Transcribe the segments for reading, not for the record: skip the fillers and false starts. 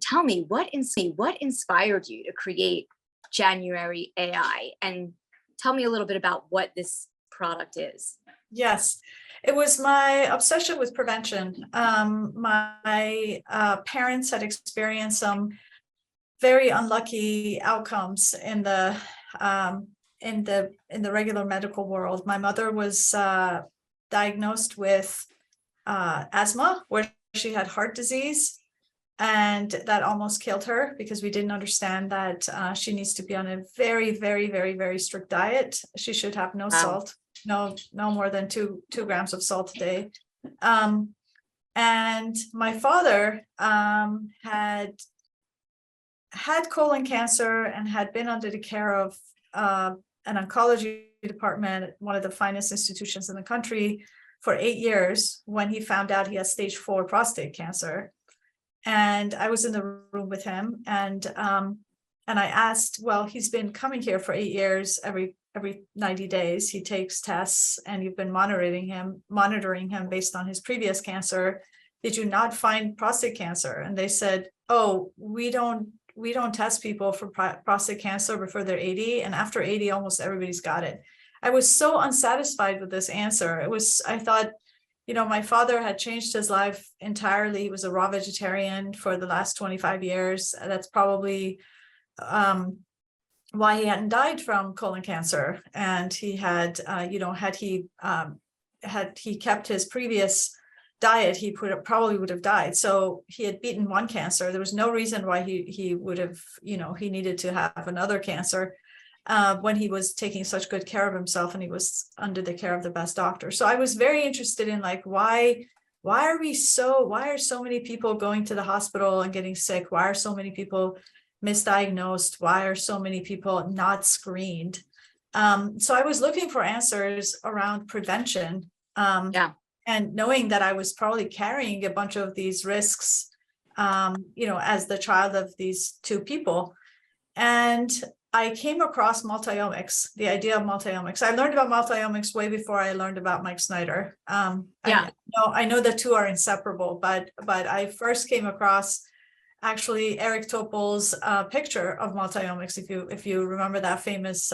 tell me, what inspired you to create Januari AI? And tell me a little bit about what this product is. Yes, it was my obsession with prevention. My parents had experienced some very unlucky outcomes in the regular medical world. My mother was diagnosed with asthma, where she had heart disease, and that almost killed her because we didn't understand that she needs to be on a very, very, very, very strict diet. She should have no salt, no more than two grams of salt a day. And my father had colon cancer and had been under the care of an oncology department at one of the finest institutions in the country for 8 years when he found out he had stage 4 prostate cancer. And I was in the room with him, and I asked, well, he's been coming here for 8 years. Every 90 days he takes tests, and you've been monitoring him based on his previous cancer. Did you not find prostate cancer? And they said, oh, we don't test people for prostate cancer before they're 80, and after 80 almost everybody's got it. I was so unsatisfied with this answer. I thought, my father had changed his life entirely. He was a raw vegetarian for the last 25 years. That's probably why he hadn't died from colon cancer. And he had, had he kept his previous diet, he probably would have died. So he had beaten one cancer. There was no reason why he would have, he needed to have another cancer when he was taking such good care of himself and he was under the care of the best doctor. So I was very interested in why are so many people going to the hospital and getting sick? Why are so many people misdiagnosed? Why are so many people not screened? So I was looking for answers around prevention. And knowing that I was probably carrying a bunch of these risks, as the child of these two people. And I came across multiomics, the idea of multiomics. I learned about multiomics way before I learned about Mike Snyder. I know the two are inseparable, but I first came across actually Eric Topol's picture of multiomics, if you remember that famous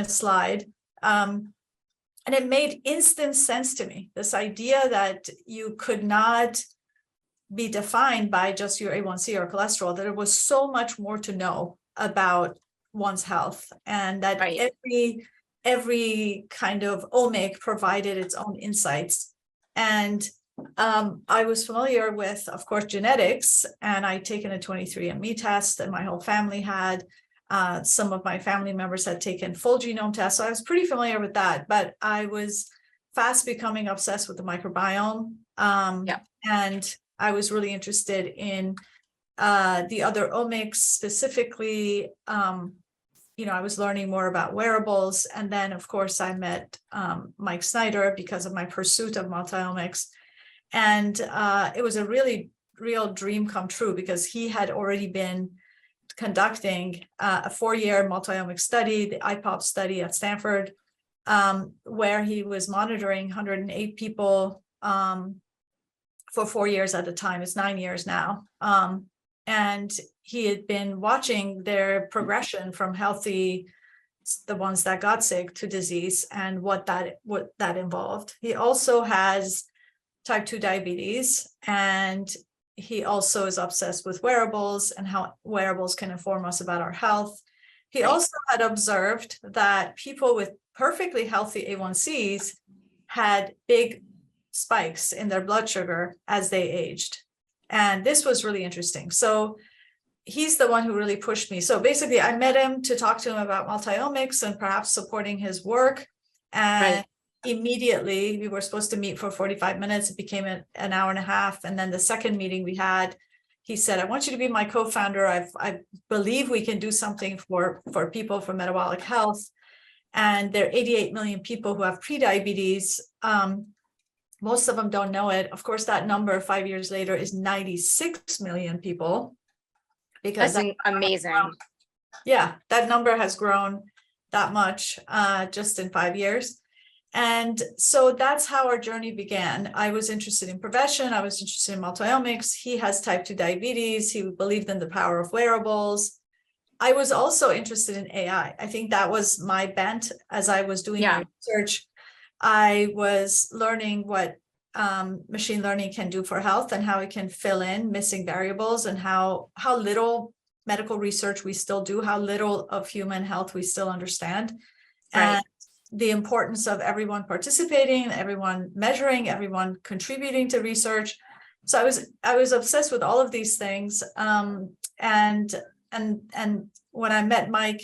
slide. And it made instant sense to me, this idea that you could not be defined by just your A1C or cholesterol, that there was so much more to know about one's health, and that every kind of omic provided its own insights. And I was familiar with, of course, genetics, and I'd taken a 23andMe test, and my whole family had. Some of my family members had taken full genome tests, so I was pretty familiar with that. But I was fast becoming obsessed with the microbiome, and I was really interested in the other omics, specifically. I was learning more about wearables, and then, of course, I met Mike Snyder because of my pursuit of multiomics, and it was a really real dream come true because he had already been conducting a 4-year multiomic study, the IPOP study at Stanford, where he was monitoring 108 people for 4 years at a time. It's 9 years now. And he had been watching their progression from healthy, the ones that got sick, to disease, and what that involved. He also has type 2 diabetes, and he also is obsessed with wearables and how wearables can inform us about our health. He also had observed that people with perfectly healthy A1Cs had big spikes in their blood sugar as they aged. And this was really interesting. So he's the one who really pushed me. So basically, I met him to talk to him about multiomics and perhaps supporting his work. And immediately, we were supposed to meet for 45 minutes. It became an hour and a half. And then the second meeting we had, he said, I want you to be my co-founder. I believe we can do something for people for metabolic health. And there are 88 million people who have prediabetes. Most of them don't know it. Of course, that number 5 years later is 96 million people. Because that's amazing. Yeah, that number has grown that much just in 5 years. And so that's how our journey began. I was interested in prevention. I was interested in multiomics. He has type 2 diabetes. He believed in the power of wearables. I was also interested in AI. I think that was my bent as I was doing my research. I was learning what machine learning can do for health and how it can fill in missing variables, and how little medical research we still do, how little of human health we still understand. And the importance of everyone participating, everyone measuring, everyone contributing to research. So I was obsessed with all of these things. And when I met Mike,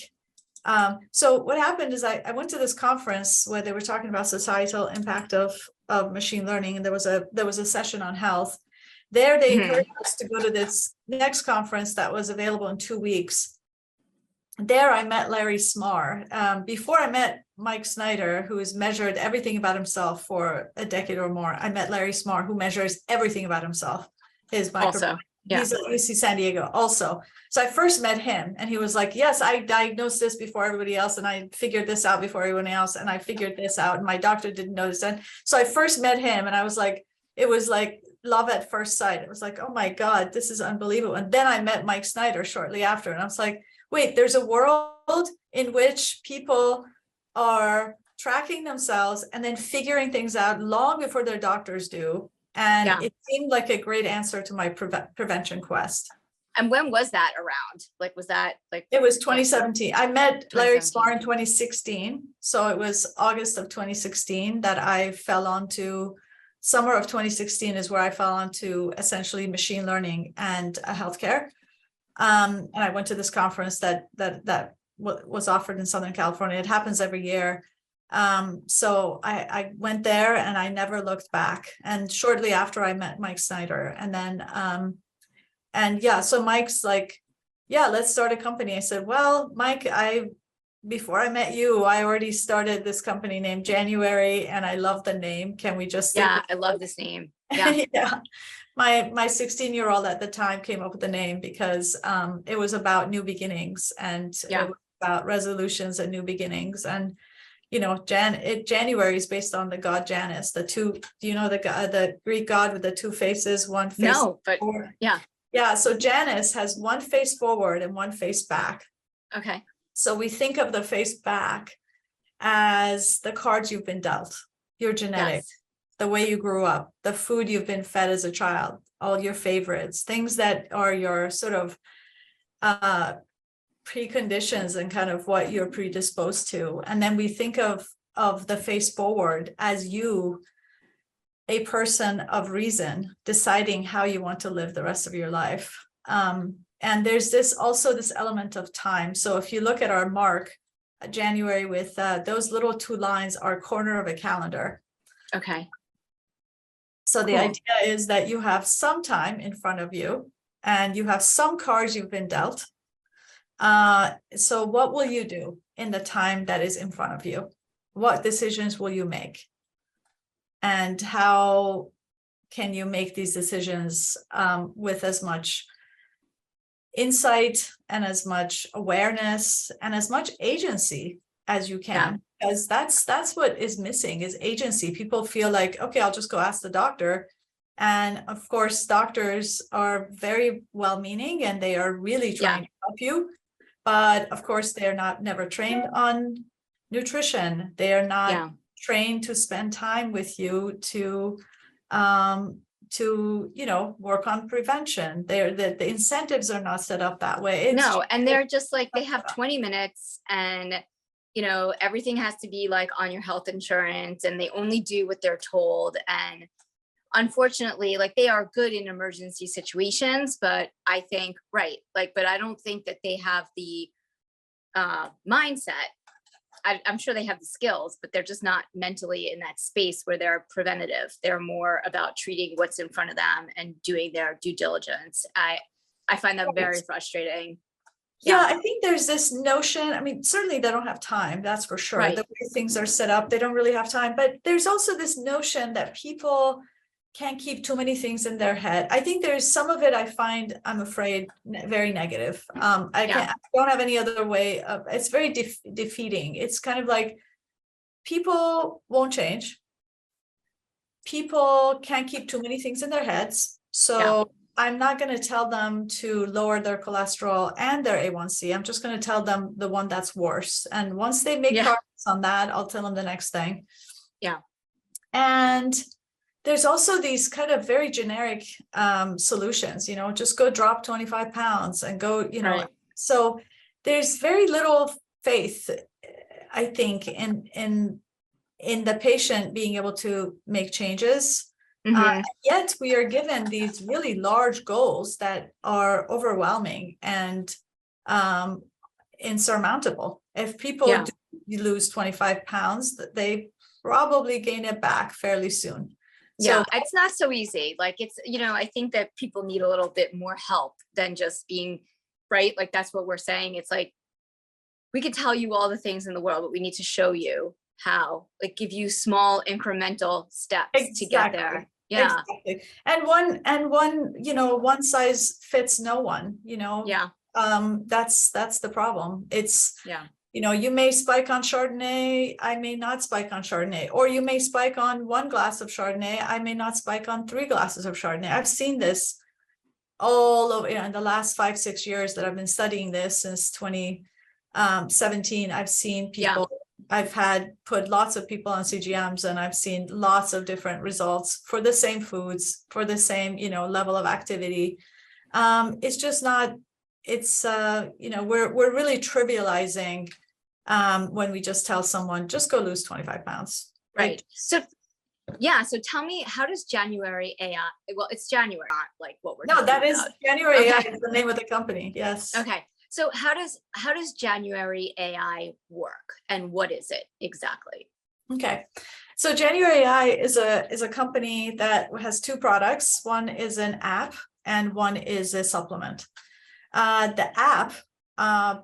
so what happened is I went to this conference where they were talking about societal impact of machine learning, and there was a session on health. There they encouraged us to go to this next conference that was available in 2 weeks. There I met Larry Smarr. Before I met Mike Snyder, who has measured everything about himself for a decade or more, I met Larry Smarr, who measures everything about himself. His microbiome. He's at UC San Diego also. So I first met him, and he was like, yes, I diagnosed this before everybody else, and I figured this out before everyone else, and I figured this out, and my doctor didn't notice that. So I first met him, and I was like, it was like love at first sight. It was like, oh my God, this is unbelievable. And then I met Mike Snyder shortly after, and I was like, wait, there's a world in which people are tracking themselves and then figuring things out long before their doctors do. And it seemed like a great answer to my prevention quest. And when was that around? Like, was that like? It was 2017. I met Larry Smarr in 2016. So it was August of 2016 that I fell onto, summer of 2016 is where I fell onto essentially machine learning and healthcare. And I went to this conference that was offered in Southern California. It happens every year. So I went there and I never looked back. And shortly after I met Mike Snyder, and then, so Mike's like, yeah, let's start a company. I said, well, Mike, before I met you, I already started this company named Januari, and I love the name. Can we just? Yeah, I love this name. Yeah. Yeah. My 16-year-old at the time came up with the name because it was about new beginnings, and it was about resolutions and new beginnings. And you know, Januari is based on the god Janus. Do you know the Greek god with the two faces, one face? No, but forward? Yeah. Yeah. So Janus has one face forward and one face back. Okay. So we think of the face back as the cards you've been dealt, your genetics, the way you grew up, the food you've been fed as a child, all your favorites, things that are your sort of preconditions and kind of what you're predisposed to. And then we think of the face forward as you, a person of reason, deciding how you want to live the rest of your life. And there's this element of time. So if you look at our mark, Januari, with those little two lines are corner of a calendar. Okay. So the idea is that you have some time in front of you and you have some cards you've been dealt. So what will you do in the time that is in front of you? What decisions will you make? And how can you make these decisions with as much insight and as much awareness and as much agency as you can? Because that's what is missing, is agency. People feel like, okay, I'll just go ask the doctor. And of course, doctors are very well-meaning and they are really trying to help you. But of course, they're never trained on nutrition. They are not trained to spend time with you to work on prevention. The incentives are not set up that way. And they're just like, they have 20 minutes and everything has to be like on your health insurance, and they only do what they're told. And unfortunately, like, they are good in emergency situations, but I think, but I don't think that they have the mindset. I'm sure they have the skills, but they're just not mentally in that space where they're preventative. They're more about treating what's in front of them and doing their due diligence. I find that very frustrating. Yeah, I think there's this notion, I mean, certainly they don't have time, that's for sure. The way things are set up, they don't really have time. But there's also this notion that people can't keep too many things in their head. I think there's some of it I find, I'm afraid, very negative. I don't have any other way of, it's very defeating. It's kind of like, people won't change. People can't keep too many things in their heads. So I'm not going to tell them to lower their cholesterol and their A1C. I'm just going to tell them the one that's worse. And once they make progress on that, I'll tell them the next thing. Yeah. And there's also these kind of very generic solutions, you know, just go drop 25 pounds and go, you know, so there's very little faith, I think, in the patient being able to make changes. Yet we are given these really large goals that are overwhelming and insurmountable. If people do lose 25 pounds, they probably gain it back fairly soon. So it's not so easy. Like it's, you know, I think that people need a little bit more help than just being right. Like that's what we're saying. It's like, we can tell you all the things in the world, but we need to show you how, like give you small incremental steps to get there. Yeah. Exactly. And one, you know, one size fits no one, you know. Yeah. That's the problem. It's, you know, you may spike on Chardonnay, I may not spike on Chardonnay, or you may spike on 1 glass of Chardonnay, I may not spike on 3 glasses of Chardonnay. I've seen this all over, you know, in the last 5-6 years that I've been studying this since 2017. I've seen people, I've put lots of people on CGMs, and I've seen lots of different results for the same foods, for the same, you know, level of activity. It's just not, it's, you know, we're really trivializing when we just tell someone, just go lose 25 pounds. Right. So tell me, how does Januari AI, well, it's January, not like what we're talking about. No, that is Januari AI is the name of the company. Yes. Okay. So how does Januari AI work, and what is it exactly? Okay. So Januari AI is a company that has 2 products. One is an app and one is a supplement. The app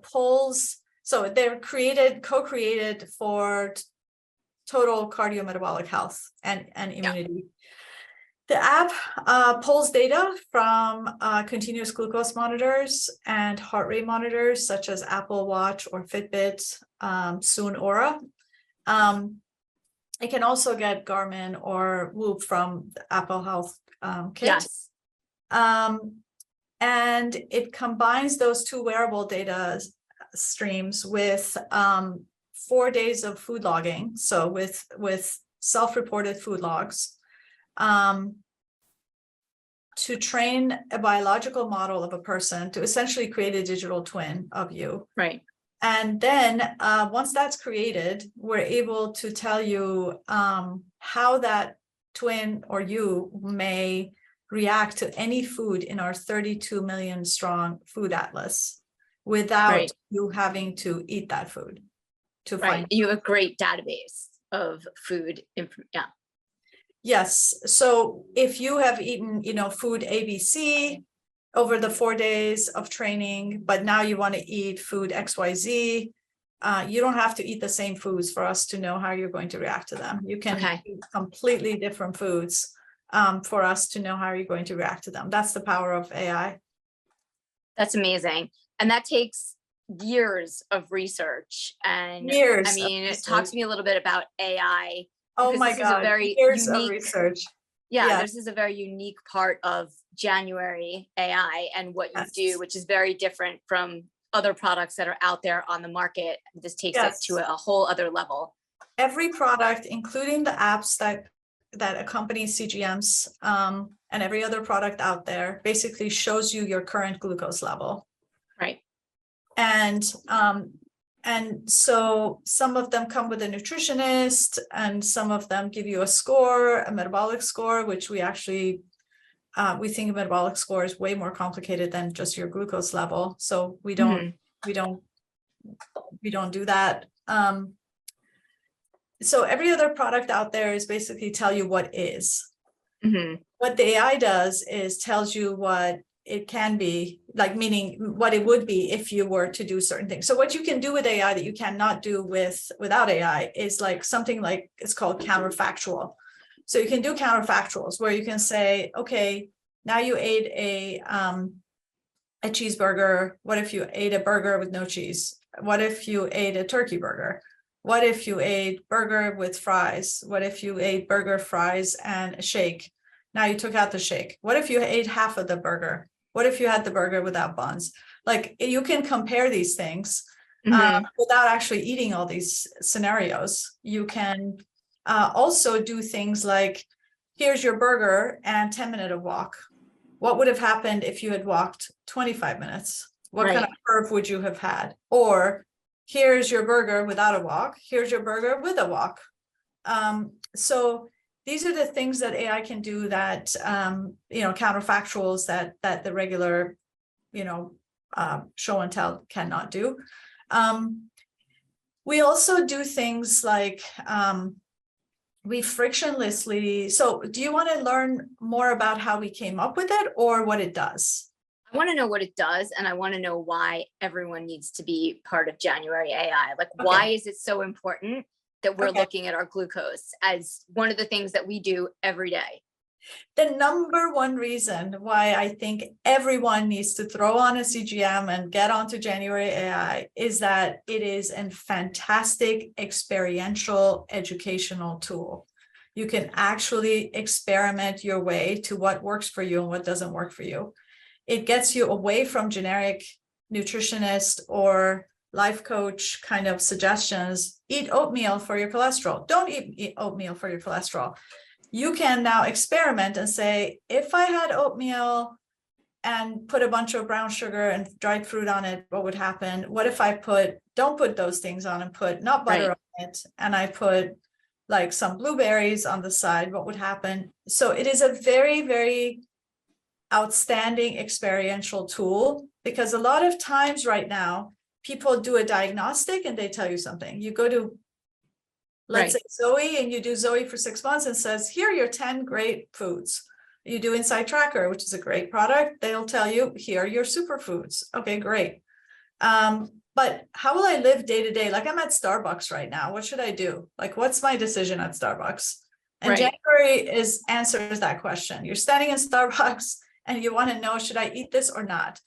pulls, so they're co-created for total cardiometabolic health and immunity. The app pulls data from continuous glucose monitors and heart rate monitors, such as Apple Watch or Fitbit, soon Aura. It can also get Garmin or Whoop from the Apple Health kit. Yes. And it combines those 2 wearable data streams with 4 days of food logging. So with self-reported food logs, to train a biological model of a person to essentially create a digital twin of you. Right. And then once that's created, we're able to tell you how that twin or you may react to any food in our 32 million strong food atlas without you having to eat that food. You have a great database of food. Yes. So if you have eaten, you know, food ABC over the 4 days of training, but now you want to eat food XYZ, you don't have to eat the same foods for us to know how you're going to react to them. You can eat completely different foods for us to know how you're going to react to them. That's the power of AI. That's amazing. And that takes years of research. And I mean, talk to me a little bit about AI. Oh my God, years of research. Yeah, this is a very unique part of Januari AI and what you do, which is very different from other products that are out there on the market. This takes it to a whole other level. Every product, including the apps that accompany CGMs and every other product out there, basically shows you your current glucose level. Right. And so some of them come with a nutritionist, and some of them give you a score, a metabolic score, which we actually, we think a metabolic score is way more complicated than just your glucose level. So we don't do that. So every other product out there is basically tell you what is. What the AI does is tells you what it can be, like, meaning what it would be if you were to do certain things. So what you can do with AI that you cannot do without AI is like something like, it's called counterfactual. So you can do counterfactuals where you can say, okay, now you ate a cheeseburger. What if you ate a burger with no cheese? What if you ate a turkey burger? What if you ate burger with fries? What if you ate burger, fries, and a shake? Now you took out the shake. What if you ate half of the burger? What if you had the burger without buns? Like, you can compare these things without actually eating all these scenarios. You can also do things like, here's your burger and 10-minute walk. What would have happened if you had walked 25 minutes? What kind of curve would you have had? Or here's your burger without a walk. Here's your burger with a walk. So these are the things that AI can do that, counterfactuals that the regular, show and tell cannot do. We also do things like, we frictionlessly. So do you want to learn more about how we came up with it or what it does? I want to know what it does, and I want to know why everyone needs to be part of Januari AI. Like, why is it so important that we're looking at our glucose as one of the things that we do every day? The number one reason why I think everyone needs to throw on a CGM and get onto Januari AI is that it is a fantastic experiential educational tool. You can actually experiment your way to what works for you and what doesn't work for you. It gets you away from generic nutritionist or life coach kind of suggestions. Eat oatmeal for your cholesterol. Don't eat oatmeal for your cholesterol. You can now experiment and say, if I had oatmeal and put a bunch of brown sugar and dried fruit on it, what would happen? What if I don't put those things on and put nut butter on it, and I put like some blueberries on the side, what would happen? So it is a very, very outstanding experiential tool, because a lot of times right now, people do a diagnostic and they tell you something. You go to, let's say Zoe, and you do Zoe for 6 months and says, here are your 10 great foods. You do Inside Tracker, which is a great product. They'll tell you, here are your superfoods. Okay, great. But how will I live day to day? Like, I'm at Starbucks right now. What should I do? Like, what's my decision at Starbucks? And Januari answers that question. You're standing in Starbucks and you want to know, should I eat this or not?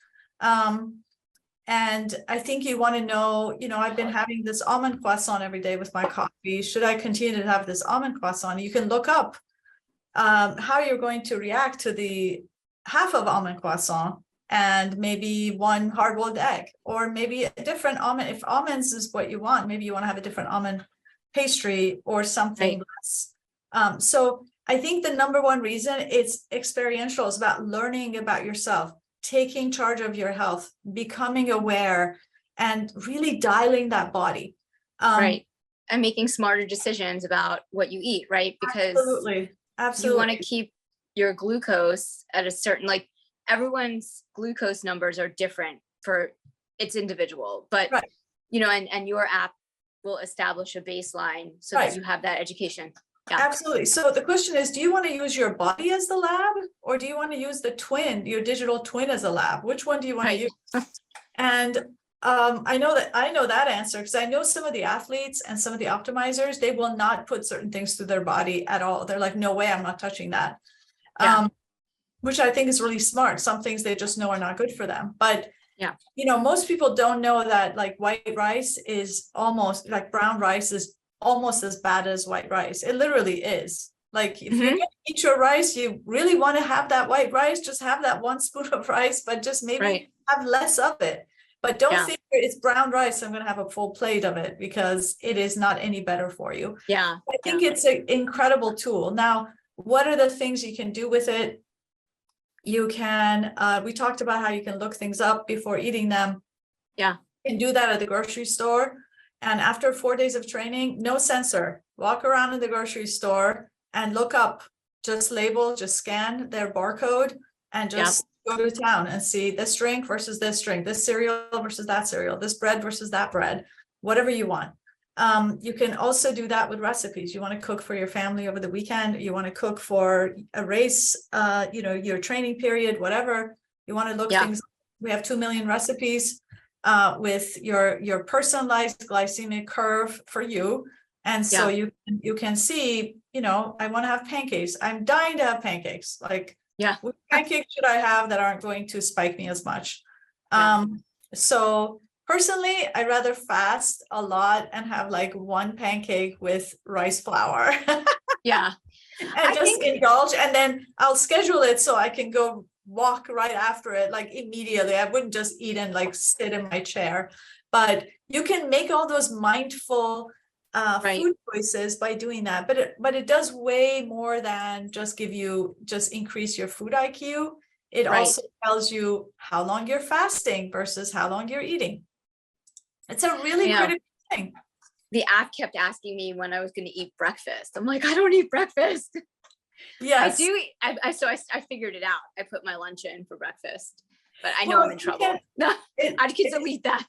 And I think you want to know, I've been having this almond croissant every day with my coffee. Should I continue to have this almond croissant? You can look up how you're going to react to the half of almond croissant and maybe one hard-boiled egg, or maybe a different almond. If almonds is what you want, maybe you want to have a different almond pastry or something less. So I think the number one reason it's experiential is about learning about yourself, taking charge of your health, becoming aware, and really dialing that body. And making smarter decisions about what you eat, right? Because absolutely, you want to keep your glucose at a certain, like, everyone's glucose numbers are different for it's individual, but and your app will establish a baseline so that you have that education. Absolutely. So the question is, do you want to use your body as the lab, or do you want to use the twin, your digital twin, as a lab? Which one do you want to use? And I know that answer, because I know some of the athletes and some of the optimizers, they will not put certain things through their body at all. They're like, no way, I'm not touching that. Which I think is really smart. Some things they just know are not good for them. But most people don't know that, like, white rice is almost like brown rice is almost as bad as white rice. It literally is. Like, if you're going to eat your rice, you really want to have that white rice, just have that one spoon of rice, but just maybe have less of it. But don't think it's brown rice, I'm going to have a full plate of it, because it is not any better for you. I think it's an incredible tool. Now, what are the things you can do with it? You can, we talked about how you can look things up before eating them. You can do that at the grocery store. And after 4 days of training, no sensor, walk around in the grocery store and look up, just label, just scan their barcode, and just go to town and see this drink versus this drink, this cereal versus that cereal, this bread versus that bread, whatever you want. You can also do that with recipes. You want to cook for your family over the weekend. You want to cook for a race, your training period, whatever. You want to look things. We have 2 million recipes with your personalized glycemic curve for you. And so you can see, I want to have pancakes. I'm dying to have pancakes. Like, what pancakes should I have that aren't going to spike me as much? So personally, I'd rather fast a lot and have like one pancake with rice flour Yeah. and I just think, indulge. And then I'll schedule it so I can go walk right after it, like immediately. I wouldn't just eat and like sit in my chair, but you can make all those mindful right, food choices by doing that. But it does way more than just increase your food IQ. It right. also tells you how long you're fasting versus how long you're eating. It's a really I know. critical thing. The app kept asking me when I was going to eat breakfast. I'm like, I don't eat breakfast. Yes. I do. I figured it out. I put my lunch in for breakfast, but I know Well, I'm in you trouble. can- I can delete that.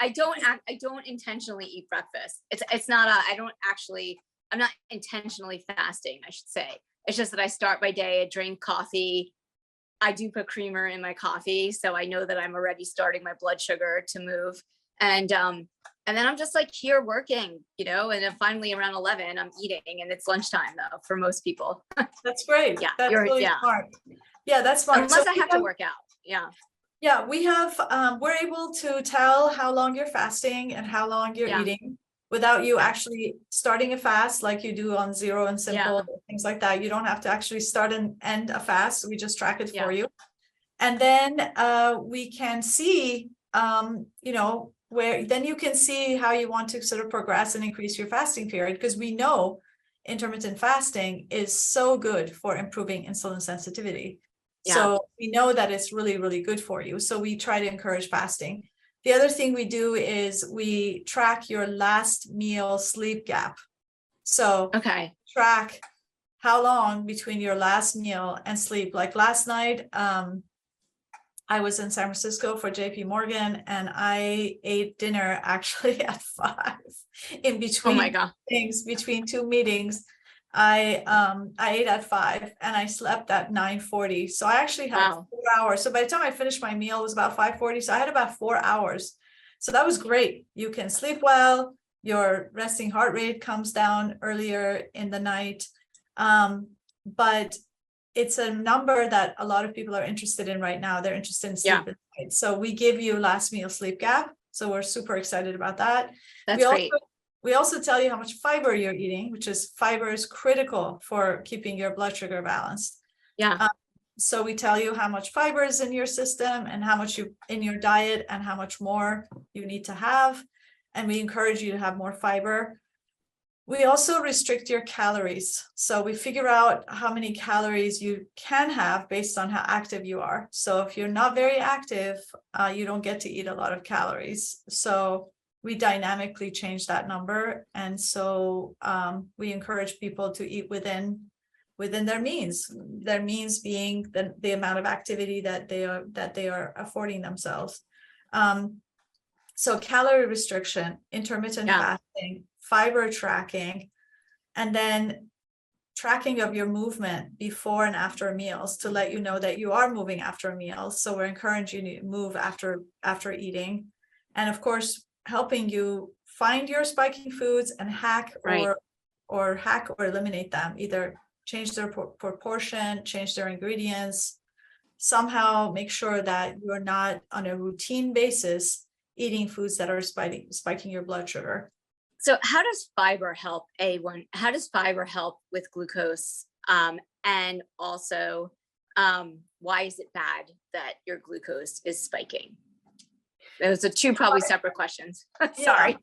I don't intentionally eat breakfast. It's not I'm not intentionally fasting, I should say. It's just that I start my day, I drink coffee. I do put creamer in my coffee, so I know that I'm already starting my blood sugar to move. And then I'm just like here working, and then finally around 11, I'm eating, and it's lunchtime though for most people. That's great. Yeah, That's really smart. Yeah, that's smart. Unless I have to work out. Yeah. Yeah, we have, we're able to tell how long you're fasting and how long you're Yeah. eating without you actually starting a fast like you do on Zero and Simple, things like that. You don't have to actually start and end a fast. We just track it for you. And then we can see, then you can see how you want to sort of progress and increase your fasting period, because we know intermittent fasting is so good for improving insulin sensitivity. So we know that it's really, really good for you. So we try to encourage fasting. The other thing we do is we track your last meal sleep gap. So track how long between your last meal and sleep. Like last night, I was in San Francisco for JP Morgan, and I ate dinner actually at 5 in between things, between two meetings. I ate at 5 and I slept at 9:40. So I actually had 4 hours. So by the time I finished my meal, it was about 5:40. So I had about 4 hours. So that was great. You can sleep well. Your resting heart rate comes down earlier in the night. But it's a number that a lot of people are interested in right now. They're interested in sleep. So we give you last meal sleep gap. So we're super excited about that. That's great. We also tell you how much fiber you're eating, which is fiber is critical for keeping your blood sugar balanced. So we tell you how much fiber is in your system and how much in your diet and how much more you need to have. And we encourage you to have more fiber. We also restrict your calories. So we figure out how many calories you can have based on how active you are. So if you're not very active, you don't get to eat a lot of calories. So we dynamically change that number. And so we encourage people to eat within their means being the amount of activity that they are affording themselves. So calorie restriction, intermittent fasting, fiber tracking, and then tracking of your movement before and after meals to let you know that you are moving after meals. So we're encouraging you to move after eating. And of course, helping you find your spiking foods and hack or eliminate them, either change their proportion, change their ingredients, somehow make sure that you're not on a routine basis eating foods that are spiking your blood sugar. So how does fiber help how does fiber help with glucose? And also, why is it bad that your glucose is spiking? Those are two probably separate questions. Sorry.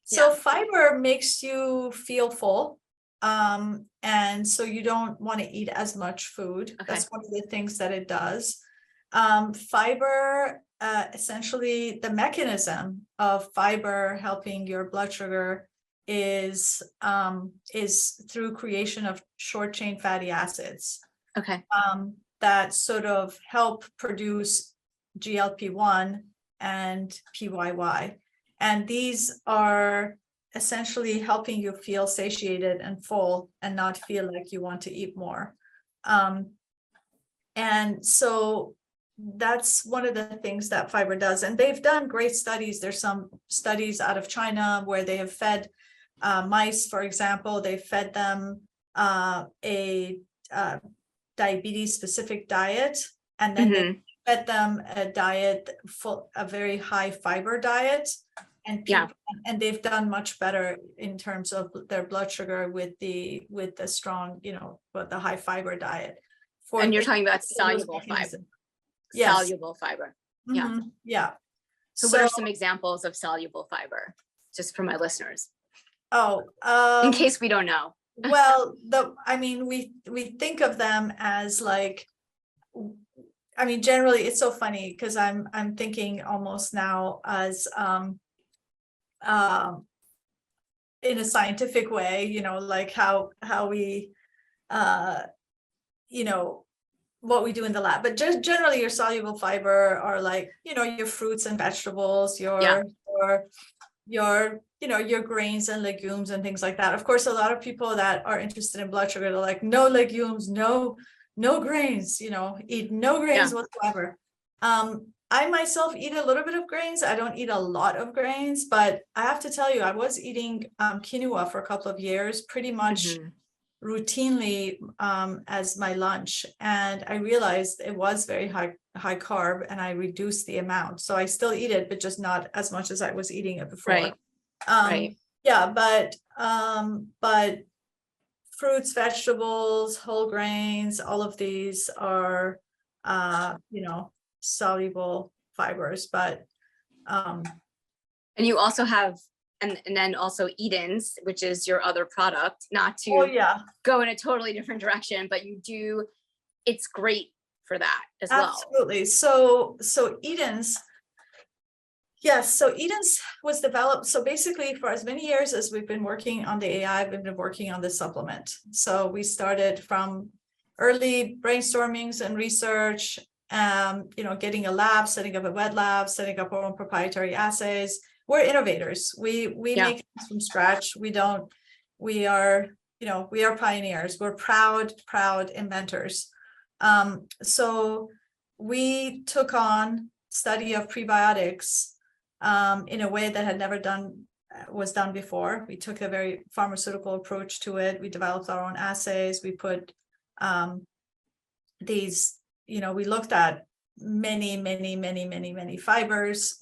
So fiber makes you feel full. And so you don't want to eat as much food. That's one of the things that it does. Fiber, essentially the mechanism of fiber helping your blood sugar is through creation of short chain fatty acids. That sort of help produce GLP-1 and PYY. And these are essentially helping you feel satiated and full and not feel like you want to eat more. And so that's one of the things that fiber does. And they've done great studies. There's some studies out of China where they have fed mice, for example, they fed them a diabetes specific diet, and then they fed them a diet a very high fiber diet, and Yeah. and they've done much better in terms of their blood sugar with the strong, with the high fiber diet. And you're talking about soluble fiber. Yes. Soluble fiber. Yeah. Mm-hmm. Yeah. So what are some examples of soluble fiber, just for my listeners? In case we don't know. Well, we think of them as like, generally it's so funny because I'm thinking almost now as in a scientific way, like how we what we do in the lab. But just generally your soluble fiber are like, your fruits and vegetables, your grains and legumes and things like that. Of course, a lot of people that are interested in blood sugar, they're like, no legumes, no grains, eat no grains whatsoever. I myself eat a little bit of grains. I don't eat a lot of grains, but I have to tell you, I was eating quinoa for a couple of years, pretty much routinely as my lunch. And I realized it was very high carb, and I reduced the amount. So I still eat it, but just not as much as I was eating it before. Right. Yeah, but fruits, vegetables, whole grains, all of these are soluble fibers. But and you also have and then also Eden's, which is your other product, not to go in a totally different direction, but it's great for that as well. Absolutely. So Eden's, yes. So Eden's was developed. So basically, for as many years as we've been working on the AI, we've been working on this supplement. So we started from early brainstormings and research, getting a lab, setting up a wet lab, setting up our own proprietary assays. We're innovators. We make things from scratch. We are pioneers. We're proud inventors. So we took on study of prebiotics in a way that had never was done before. We took a very pharmaceutical approach to it. We developed our own assays. We put we looked at many fibers,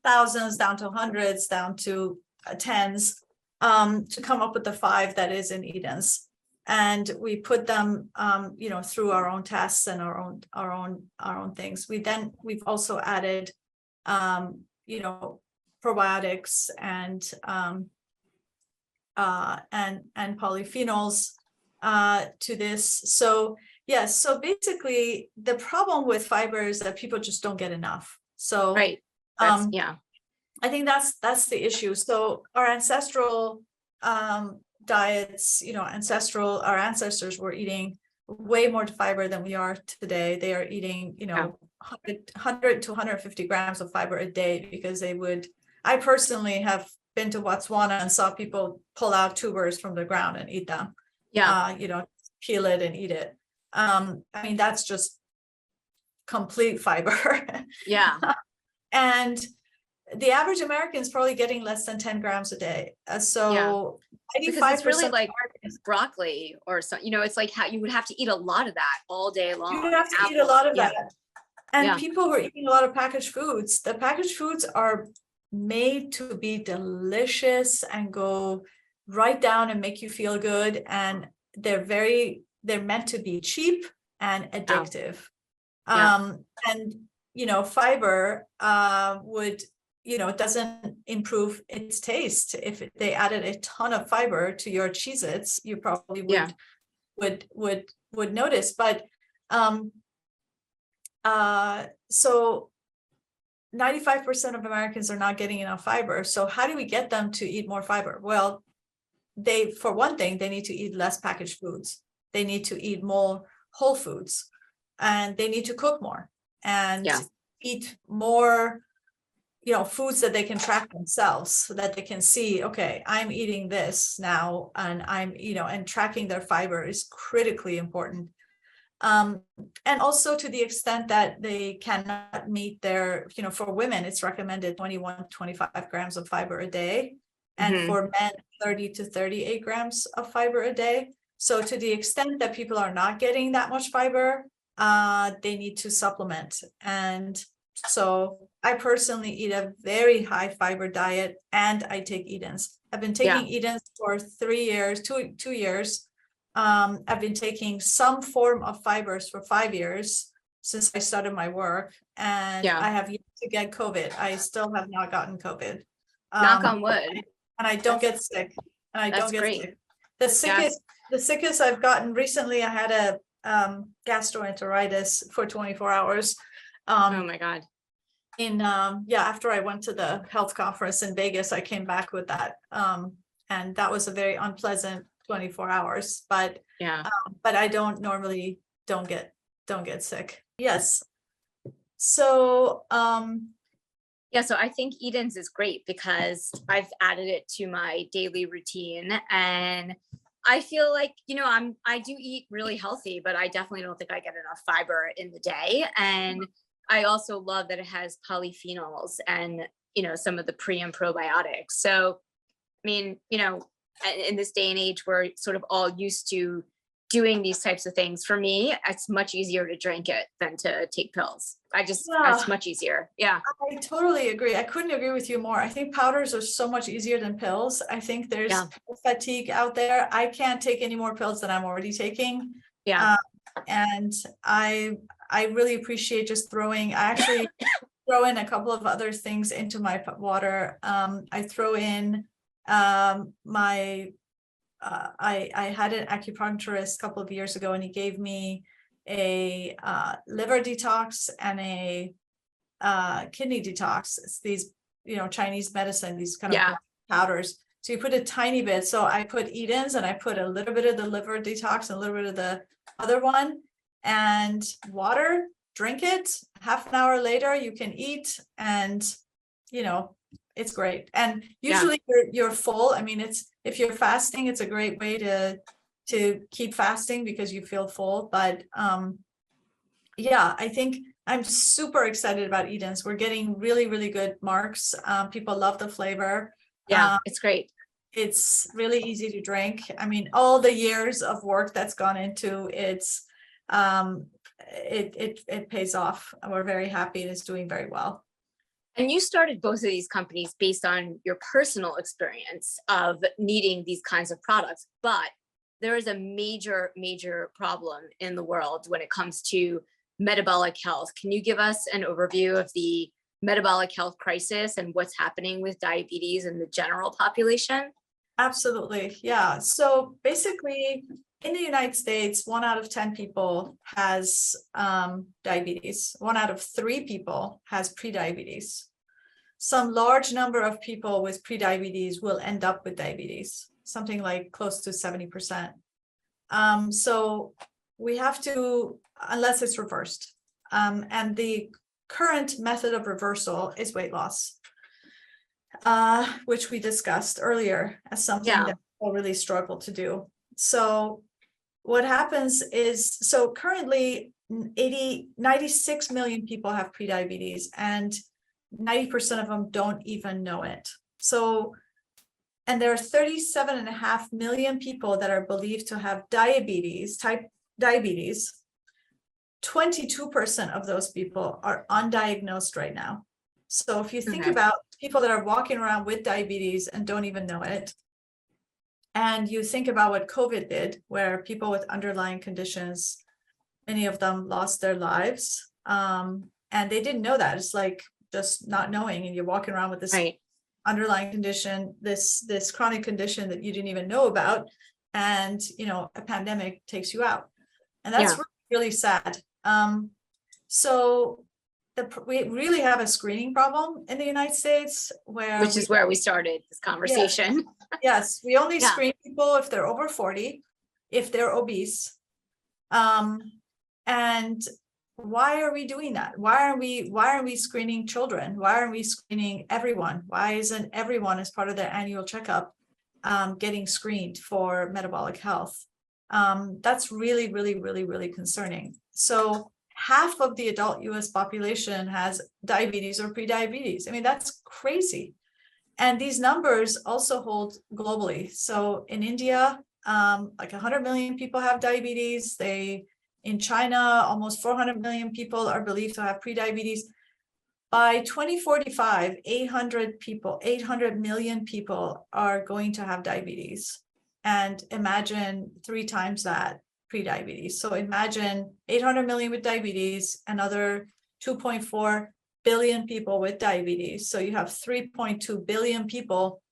thousands down to hundreds, down to tens, to come up with the 5 that is in Eden's. And we put them, through our own tests and our own things. We've also added, probiotics and polyphenols to this. So yes, so basically the problem with fiber is that people just don't get enough. So I think that's the issue. So our ancestral diets, our ancestors were eating way more fiber than we are today. They are eating, 100 to 150 grams of fiber a day, because I personally have been to Botswana and saw people pull out tubers from the ground and eat them. Peel it and eat it. That's just complete fiber. And the average American is probably getting less than 10 grams a day. So 95%, because it's really like broccoli or so, it's like how you would have to eat a lot of that all day long. You would have to eat a lot of that. And people who are eating a lot of packaged foods, the packaged foods are made to be delicious and go right down and make you feel good. And they're meant to be cheap and addictive. And, fiber doesn't improve its taste. If they added a ton of fiber to your Cheez-Its, you probably would notice. But so 95% of Americans are not getting enough fiber. So how do we get them to eat more fiber? Well, for one thing, they need to eat less packaged foods. They need to eat more whole foods, and they need to cook more and eat more, foods that they can track themselves, so that they can see, okay, I'm eating this now, and and tracking their fiber is critically important. And also to the extent that they cannot meet their, for women, it's recommended 21 to 25 grams of fiber a day. And for men, 30 to 38 grams of fiber a day. So to the extent that people are not getting that much fiber, they need to supplement. And so I personally eat a very high fiber diet, and I take Edens. I've been taking Edens for 3 years, 2 years. I've been taking some form of fibers for 5 years since I started my work, and I have yet to get COVID. I still have not gotten COVID. Knock on wood. And I don't get sick. And I don't get great. sick. The sickest I've gotten recently, I had a gastroenteritis for 24 hours. Oh my God. After I went to the health conference in Vegas, I came back with that. And that was a very unpleasant 24 hours, but I don't normally don't get sick. Yes. So, so I think Edens is great because I've added it to my daily routine, and I feel like, I do eat really healthy, but I definitely don't think I get enough fiber in the day. And I also love that it has polyphenols and, some of the pre and probiotics. So, I mean, in this day and age, we're sort of all used to doing these types of things. For me, it's much easier to drink it than to take pills. It's much easier. Yeah. I totally agree. I couldn't agree with you more. I think powders are so much easier than pills. I think there's fatigue out there. I can't take any more pills than I'm already taking. Yeah. And I really appreciate just I actually throw in a couple of other things into my water. I throw in I had an acupuncturist a couple of years ago, and he gave me a liver detox and a kidney detox. It's these, Chinese medicine, these kind of powders. So you put a tiny bit. So I put Edens, and I put a little bit of the liver detox and a little bit of the other one, and water, drink it. Half an hour later, you can eat, and, it's great. And usually you're full. I mean, if you're fasting, it's a great way to keep fasting because you feel full. But I think I'm super excited about Edens. We're getting really, really good marks. People love the flavor. It's great. It's really easy to drink. I mean, all the years of work that's gone into it's it pays off. We're very happy. It's doing very well. And you started both of these companies based on your personal experience of needing these kinds of products, but there is a major, major problem in the world when it comes to metabolic health. Can you give us an overview of the metabolic health crisis and what's happening with diabetes in the general population? Absolutely. Yeah. So basically, in the United States, 1 out of 10 people has diabetes. 1 out of 3 people has prediabetes. Some large number of people with prediabetes will end up with diabetes, something like close to 70%. So we have to, unless it's reversed. And the current method of reversal is weight loss, which we discussed earlier as something that people really struggle to do. So what happens is, so currently 96 million people have prediabetes, and 90% of them don't even know it. So, and there are 37.5 million people that are believed to have diabetes, type diabetes. 22% of those people are undiagnosed right now. So if you think about people that are walking around with diabetes and don't even know it, and you think about what COVID did, where people with underlying conditions, many of them lost their lives, and they didn't know that. It's like just not knowing, and you're walking around with this underlying condition, this chronic condition that you didn't even know about, and a pandemic takes you out, and that's really sad. So we really have a screening problem in the United States, which is where we started this conversation. Yes, we only screen people if they're over 40, if they're obese. And why are we doing that? Why are we screening children? Why aren't we screening everyone? Why isn't everyone, as part of their annual checkup, getting screened for metabolic health? That's really, really, really, really concerning. So half of the adult US population has diabetes or prediabetes. I mean, that's crazy. And these numbers also hold globally. So in India, like 100 million people have diabetes. They In China, almost 400 million people are believed to have prediabetes. By 2045, 800 million people are going to have diabetes. And imagine 3 times that prediabetes. So imagine 800 million with diabetes, another 2.4 billion people with diabetes. So you have 3.2 billion people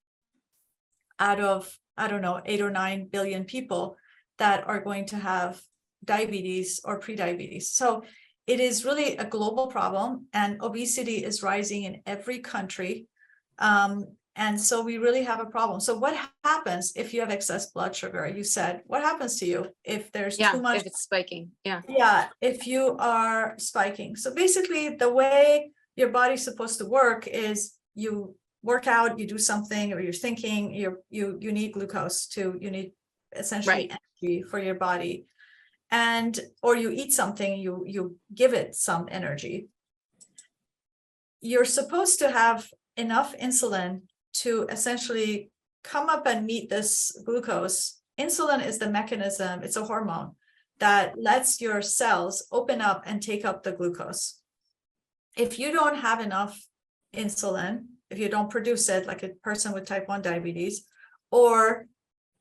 out of, I don't know, 8 or 9 billion people that are going to have diabetes or prediabetes. So it is really a global problem, and obesity is rising in every country. And so we really have a problem. So what happens if you have excess blood sugar? You said, what happens to you if there's too much? If it's spiking. Yeah, if you are spiking. So basically the way your body's supposed to work is you work out, you do something, or you're thinking, you need glucose you need essentially energy for your body. And or you eat something, you give it some energy. You're supposed to have enough insulin to essentially come up and meet this glucose. Insulin is the mechanism, it's a hormone that lets your cells open up and take up the glucose. If you don't have enough insulin, if you don't produce it, like a person with type 1 diabetes, or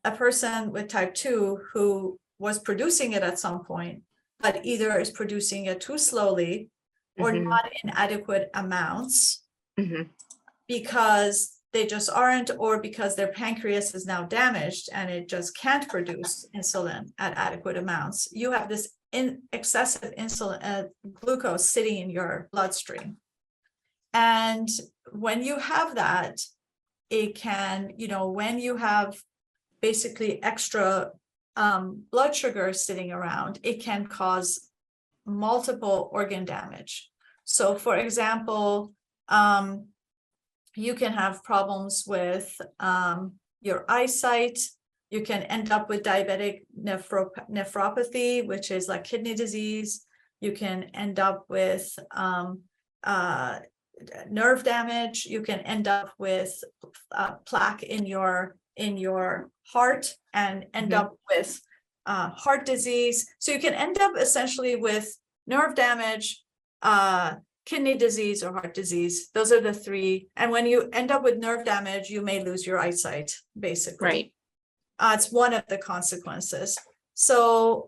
a person with type 2 who was producing it at some point, but either is producing it too slowly or not in adequate amounts, because they just aren't, or because their pancreas is now damaged and it just can't produce insulin at adequate amounts. You have this excessive insulin glucose sitting in your bloodstream. And when you have that, it can, when you have basically extra blood sugar sitting around, it can cause multiple organ damage. So for example, you can have problems with your eyesight. You can end up with diabetic nephropathy, which is like kidney disease. You can end up with nerve damage. You can end up with plaque in your heart and end up with heart disease. So you can end up essentially with nerve damage, kidney disease, or heart disease. Those are the 3. And when you end up with nerve damage, you may lose your eyesight, basically. Right. It's one of the consequences. So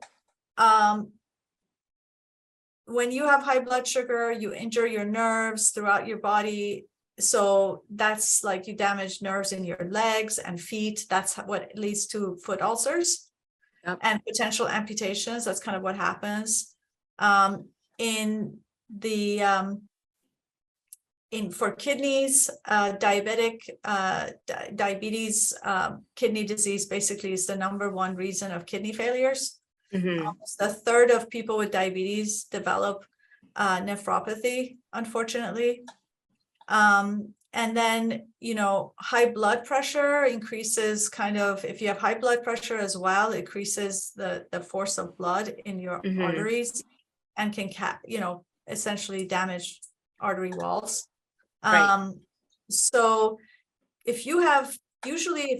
when you have high blood sugar, you injure your nerves throughout your body. So that's like you damage nerves in your legs and feet. That's what leads to foot ulcers and potential amputations. That's kind of what happens. For kidneys, diabetes, kidney disease basically is the #1 reason of kidney failures. Almost a third of people with diabetes develop nephropathy, unfortunately. And then, high blood pressure increases if you have high blood pressure as well, it increases the force of blood in your arteries and can, essentially damage artery walls. So if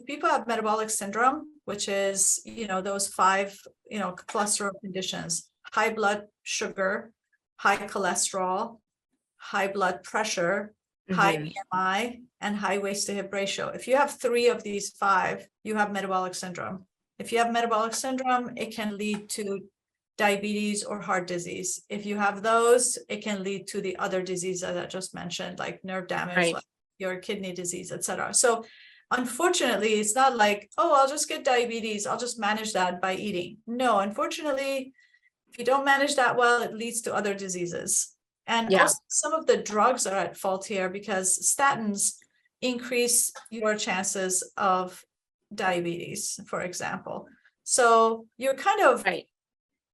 people have metabolic syndrome, which is, those 5, cluster of conditions: high blood sugar, high cholesterol, high blood pressure, high BMI, and high waist to hip ratio. If you have 3 of these 5, you have metabolic syndrome. If you have metabolic syndrome, it can lead to diabetes or heart disease. If you have those, it can lead to the other diseases I just mentioned, like nerve damage, like your kidney disease, etc. So unfortunately, it's not like, oh, I'll just get diabetes, I'll just manage that by eating. No, unfortunately, if you don't manage that well, it leads to other diseases. And also some of the drugs are at fault here, because statins increase your chances of diabetes, for example. So you're kind of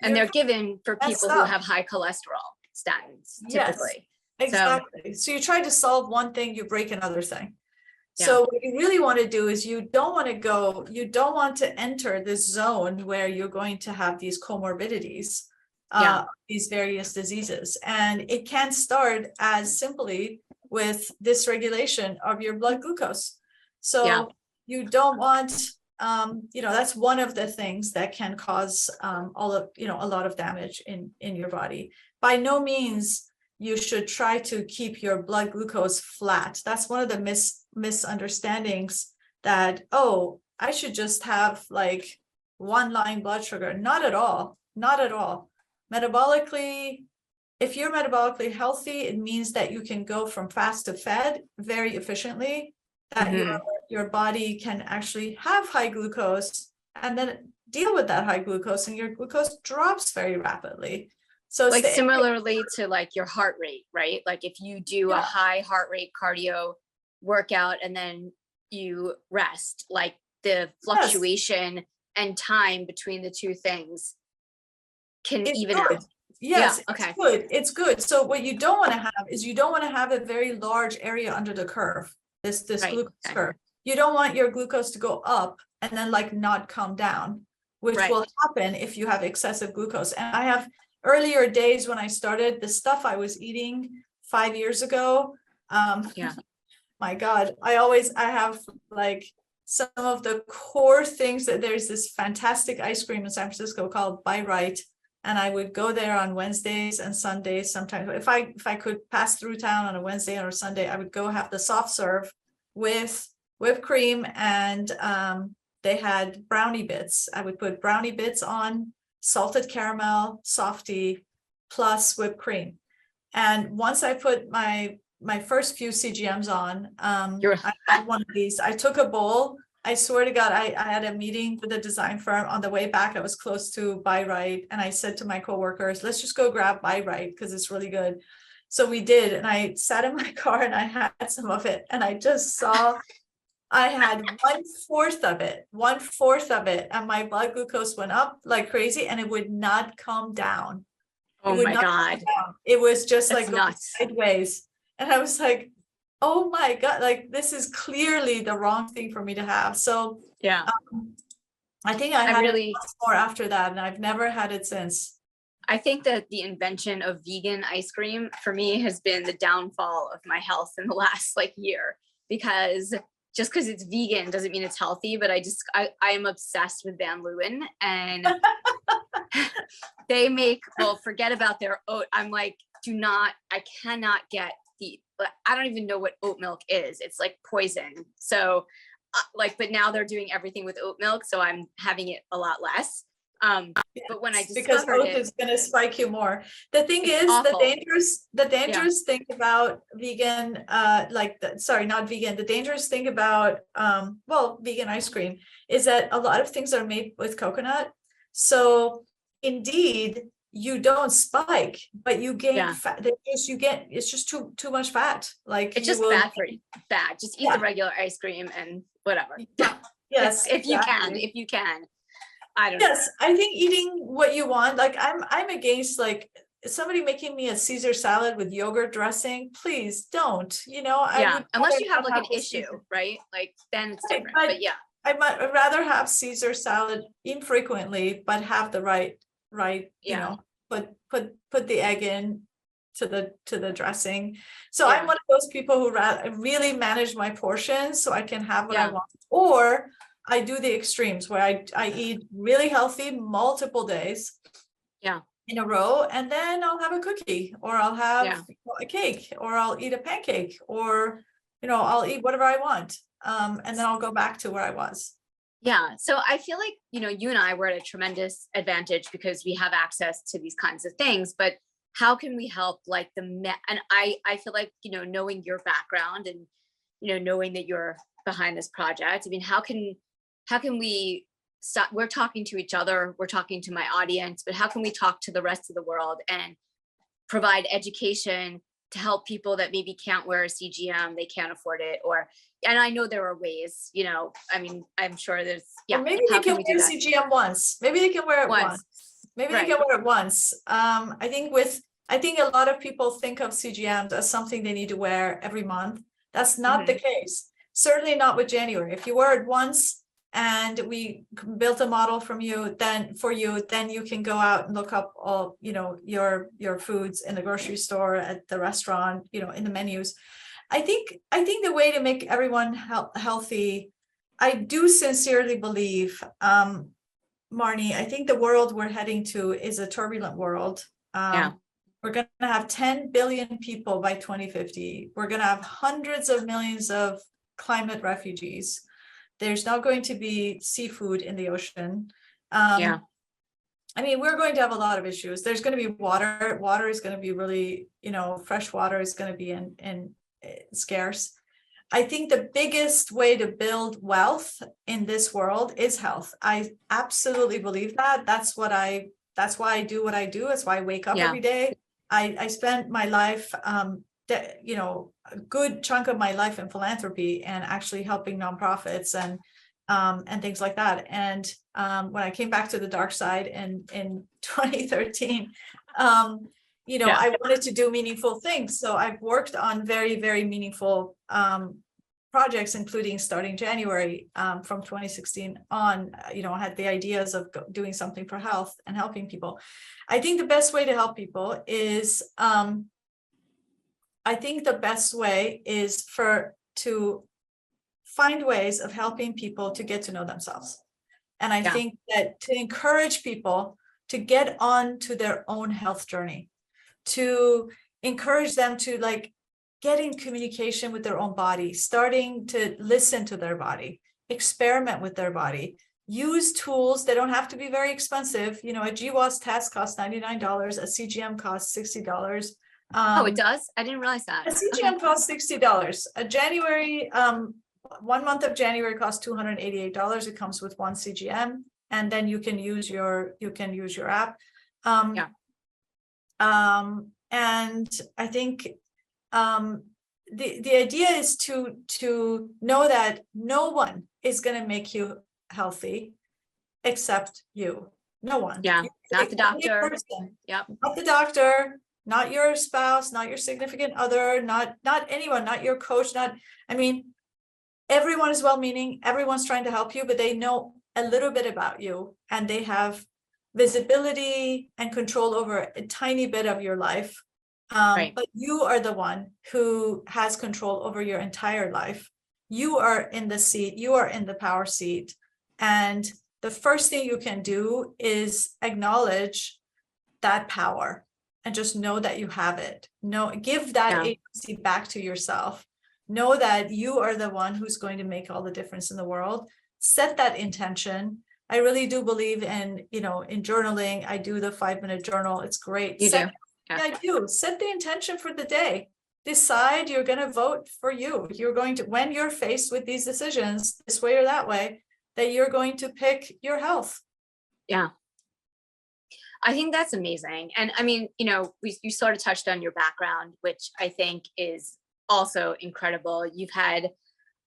and they're given for people who have high cholesterol, statins, typically. Yes, exactly. So you try to solve one thing, you break another thing. So what you really want to do is you don't want to enter this zone where you're going to have these comorbidities, these various diseases. And it can start as simply with dysregulation of your blood glucose. So you don't want that's one of the things that can cause a lot of damage in your body. By no means you should try to keep your blood glucose flat. That's one of the misunderstandings, that, oh, I should just have like one line blood sugar. Not at all. Not at all. Metabolically, if you're metabolically healthy, it means that you can go from fast to fed very efficiently, that your body can actually have high glucose and then deal with that high glucose, and your glucose drops very rapidly. So like similarly to like your heart rate, right? Like if you do a high heart rate cardio workout and then you rest, like the fluctuation and time between the two things can even out. Yes, okay. It's good. So what you don't want to have is, you don't want to have a very large area under the curve, this glucose curve. You don't want your glucose to go up and then like not come down, which will happen if you have excessive glucose. And I have earlier days when I started, the stuff I was eating 5 years ago. My God, I have like some of the core things. That there's this fantastic ice cream in San Francisco called By Right. And I would go there on Wednesdays and Sundays sometimes. If I could pass through town on a Wednesday or a Sunday, I would go have the soft serve with whipped cream, and they had brownie bits. I would put brownie bits on, salted caramel, softie, plus whipped cream. And once I put my first few CGMs on, I had one of these. I took a bowl. I swear to God, I had a meeting with a design firm. On the way back, I was close to By Right, and I said to my coworkers, let's just go grab By Right because it's really good. So we did, and I sat in my car and I had some of it, and I just saw I had 1/4 of it, and my blood glucose went up like crazy, and it would not come down. Oh my God. It was just That's like nuts. sideways. And I was like, oh my God, like this is clearly the wrong thing for me to have. So I think I had it more after that, and I've never had it since. I think that the invention of vegan ice cream for me has been the downfall of my health in the last like year, because just because it's vegan doesn't mean it's healthy. But I am obsessed with Van Leeuwen, and they make, well, forget about their oat. I'm like, I cannot get I don't even know what oat milk is. It's like poison. So but now they're doing everything with oat milk, so I'm having it a lot less. But when I discovered because oat is going to spike you more. The thing is, awful. the dangerous thing about vegan, not vegan, the dangerous thing about vegan ice cream is that a lot of things are made with coconut. So indeed, you don't spike, but you gain fat. It's just too much fat. Like it's just bad for you. Bad. Just eat the regular ice cream and whatever. Yes, if you can. I don't know. Yes, I think eating what you want. Like I'm against like somebody making me a Caesar salad with yogurt dressing. Please don't. Unless you have like an issue, right? Like then it's different. But I'd rather have Caesar salad infrequently, but have the right. Put the egg in to the dressing. So I'm one of those people who really manage my portions so I can have what I want. Or I do the extremes where I eat really healthy multiple days in a row, and then I'll have a cookie, or I'll have a cake, or I'll eat a pancake, or I'll eat whatever I want, and then I'll go back to where I was. Yeah. So I feel like, you and I were at a tremendous advantage because we have access to these kinds of things, but how can we help like and I feel like, knowing your background and, knowing that you're behind this project, I mean, how can we stop? We're talking to each other, we're talking to my audience, but how can we talk to the rest of the world and provide education to help people that maybe can't wear a CGM, they can't afford it, and I know there are ways, I mean, I'm sure there's, Or maybe they can wear CGM once. Maybe they can wear it once. Maybe they can wear it once. I think a lot of people think of CGMs as something they need to wear every month. That's not the case. Certainly not with January. If you wear it once and we built a model then you can go out and look up all, your foods in the grocery store, at the restaurant, in the menus. I think the way to make everyone healthy I do sincerely believe, Marnie, I think the world we're heading to is a turbulent world. Yeah. We're going to have 10 billion people by 2050. We're going to have hundreds of millions of climate refugees. There's not going to be seafood in the ocean. Yeah. I mean, we're going to have a lot of issues. There's going to be water. Water is going to be really, fresh water is going to be in scarce. I think the biggest way to build wealth in this world is health. I absolutely believe that. That's why I do what I do. That's why I wake up every day. I spent my life, a good chunk of my life in philanthropy and actually helping nonprofits and things like that. And when I came back to the dark side in 2013, I wanted to do meaningful things. So I've worked on very, very meaningful projects, including starting January from 2016 on. I had the ideas of doing something for health and helping people. I think the best way to help people is, to find ways of helping people to get to know themselves. And I think that to encourage people to get on to their own health journey, to encourage them to get in communication with their own body, starting to listen to their body, experiment with their body, use tools. They don't have to be very expensive. A GWAS test costs $99, a CGM costs $60. It does? I didn't realize that. A CGM costs $60. A January, 1 month of January costs $288. It comes with one CGM, and then you can use your app. And I think the idea is to know that no one is going to make you healthy except you. No one. Not the doctor. Not the doctor, not your spouse, not your significant other, not anyone, not your coach, everyone is well-meaning, everyone's trying to help you, but they know a little bit about you, and they have visibility and control over a tiny bit of your life. But you are the one who has control over your entire life. You are in the seat, you are in the power seat. And the first thing you can do is acknowledge that power and just know that you have it. Give that agency back to yourself. Know that you are the one who's going to make all the difference in the world. Set that intention. I really do believe in journaling. I do the 5-minute journal. It's great. You do? I do. Set the intention for the day. Decide you're going to vote for you. You're going to, when you're faced with these decisions, this way or that way, that you're going to pick your health. Yeah. I think that's amazing. And you sort of touched on your background, which I think is also incredible. You've had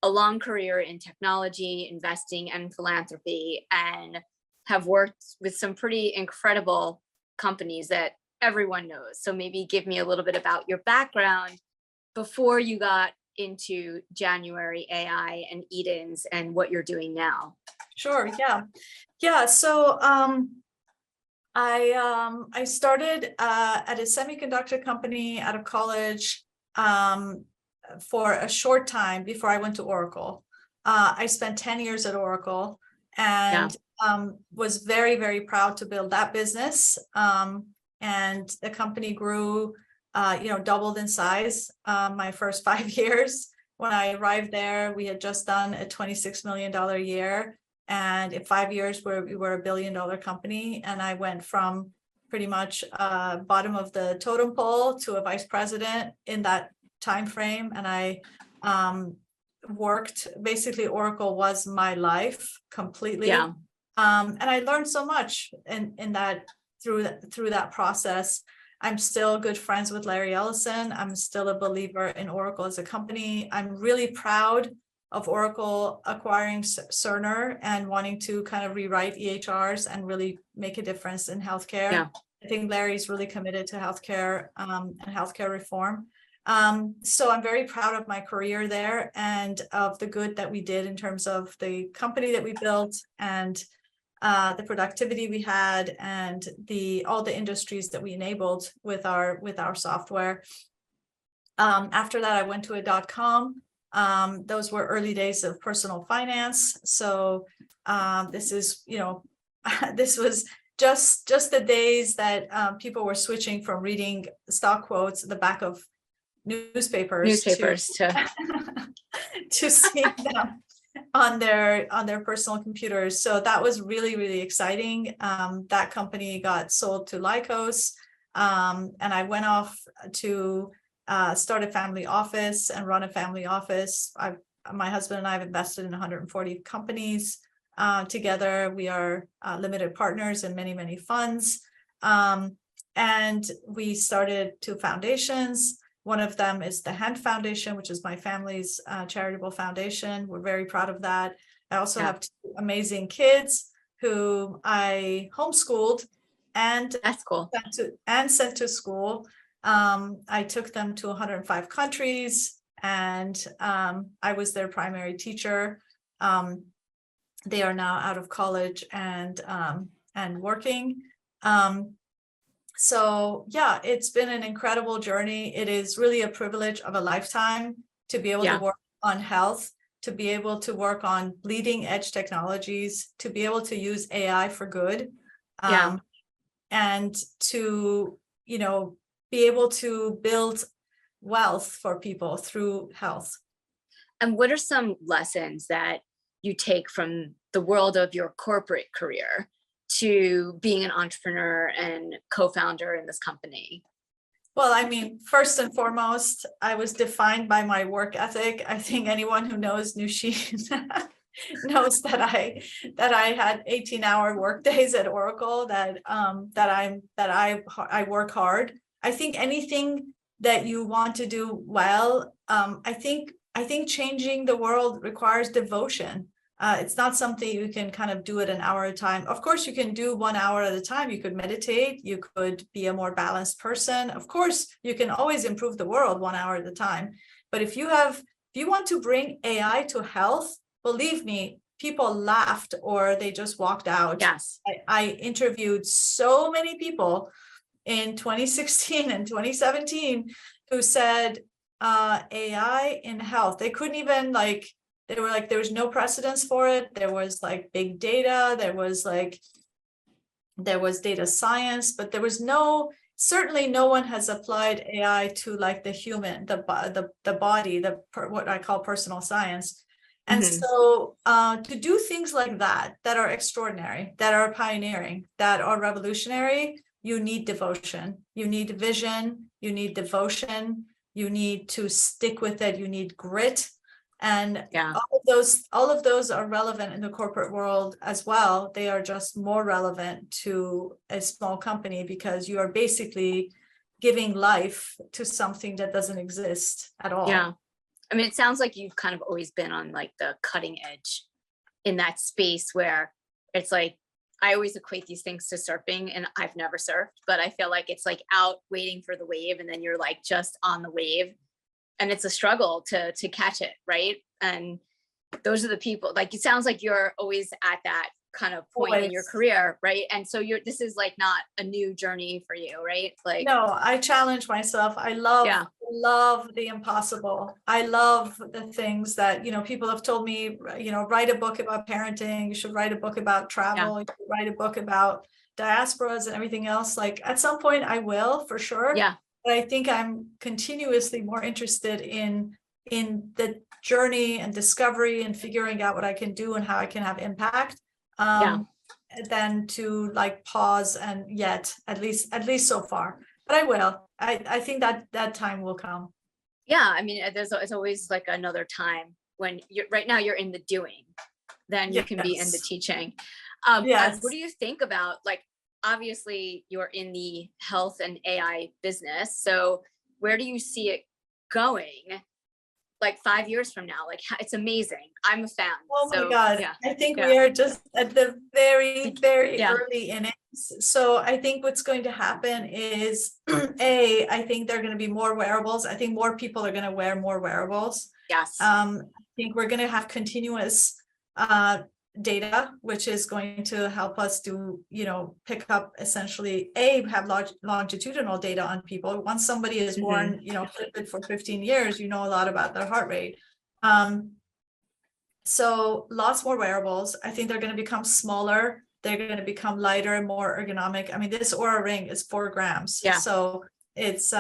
a long career in technology, investing, and philanthropy, and have worked with some pretty incredible companies that everyone knows. So maybe give me a little bit about your background before you got into Januari AI and Edens and what you're doing now. Sure. Yeah. So I started at a semiconductor company out of college for a short time before I went to Oracle. I spent 10 years at Oracle and was very, very proud to build that business. And the company grew, doubled in size my first 5 years. When I arrived there, we had just done a $26 million year. And in 5 years, we were $1 billion company. And I went from pretty much bottom of the totem pole to a vice president in that time frame. And I worked, basically Oracle was my life completely. And I learned so much in that through that process. I'm still good friends with Larry Ellison. I'm still a believer in Oracle as a company. I'm really proud of Oracle acquiring Cerner and wanting to kind of rewrite EHRs and really make a difference in healthcare. I think Larry's really committed to healthcare and healthcare reform. So I'm very proud of my career there and of the good that we did in terms of the company that we built and the productivity we had and all the industries that we enabled with our software. After that, I went to a .com Those were early days of personal finance. So this is, this was just the days that people were switching from reading stock quotes at the back of newspapers to to seeing them on their personal computers. So that was really, really exciting. That company got sold to Lycos, and I went off to start a family office and run a family office. My husband and I have invested in 140 companies. Together, we are limited partners in many, many funds. And we started 2 foundations. One of them is the Hand Foundation, which is my family's charitable foundation. We're very proud of that. I also have 2 amazing kids who I homeschooled and that's cool. sent to school. I took them to 105 countries, and I was their primary teacher. They are now out of college and working. So yeah, it's been an incredible journey. It is really a privilege of a lifetime to be able to work on health, to be able to work on bleeding edge technologies, to be able to use AI for good, and to, be able to build wealth for people through health. And what are some lessons that you take from the world of your corporate career to being an entrepreneur and co-founder in this company? Well, I mean, first and foremost, I was defined by my work ethic. I think anyone who knows Noosheen knows that I had 18-hour work days at Oracle, that I work hard. I think anything that you want to do well, I think changing the world requires devotion. It's not something you can kind of do at an hour at a time. Of course, you can do 1 hour at a time. You could meditate. You could be a more balanced person. Of course, you can always improve the world 1 hour at a time. But if you want to bring AI to health, believe me, people laughed or they just walked out. Yes. I interviewed so many people in 2016 and 2017 who said AI in health. They couldn't even they were like, there was no precedence for it. There was big data. There was data science, but there was certainly no one has applied AI to the human, the body, what I call personal science. And so to do things like that are extraordinary, that are pioneering, that are revolutionary, you need devotion, you need vision, you need devotion, you need to stick with it, you need grit. And all of those are relevant in the corporate world as well. They are just more relevant to a small company because you are basically giving life to something that doesn't exist at all. Yeah. I mean, it sounds like you've kind of always been on the cutting edge in that space where it's I always equate these things to surfing, and I've never surfed, but I feel like it's out waiting for the wave, and then you're just on the wave, and it's a struggle to catch it, right? And those are the people, it sounds like you're always at that kind of point in your career, right? And so this is not a new journey for you, right? No, I challenge myself. I love the impossible. I love the things that people have told me, write a book about parenting, you should write a book about travel, you should write a book about diasporas and everything else. At some point I will, for sure. But I think I'm continuously more interested in the journey and discovery and figuring out what I can do and how I can have impact. Than to pause and yet, at least so far. But I will. I think that time will come. Yeah, I mean, there's always another time when right now you're in the doing, then you can be in the teaching. What do you think about obviously you're in the health and AI business, so where do you see it going 5 years from now? It's amazing. I'm a fan. Oh my God. I think we are just at the very, very early innings. So I think what's going to happen is, I think there are going to be more wearables. I think more people are going to wear more wearables. Yes. I think we're going to have continuous data, which is going to help us to, pick up essentially, have longitudinal data on people. Once somebody is born, fitted for 15 years, a lot about their heart rate. So lots more wearables. I think they're going to become smaller. They're going to become lighter, more ergonomic. I mean, this Aura ring is 4 grams. Yeah. So it's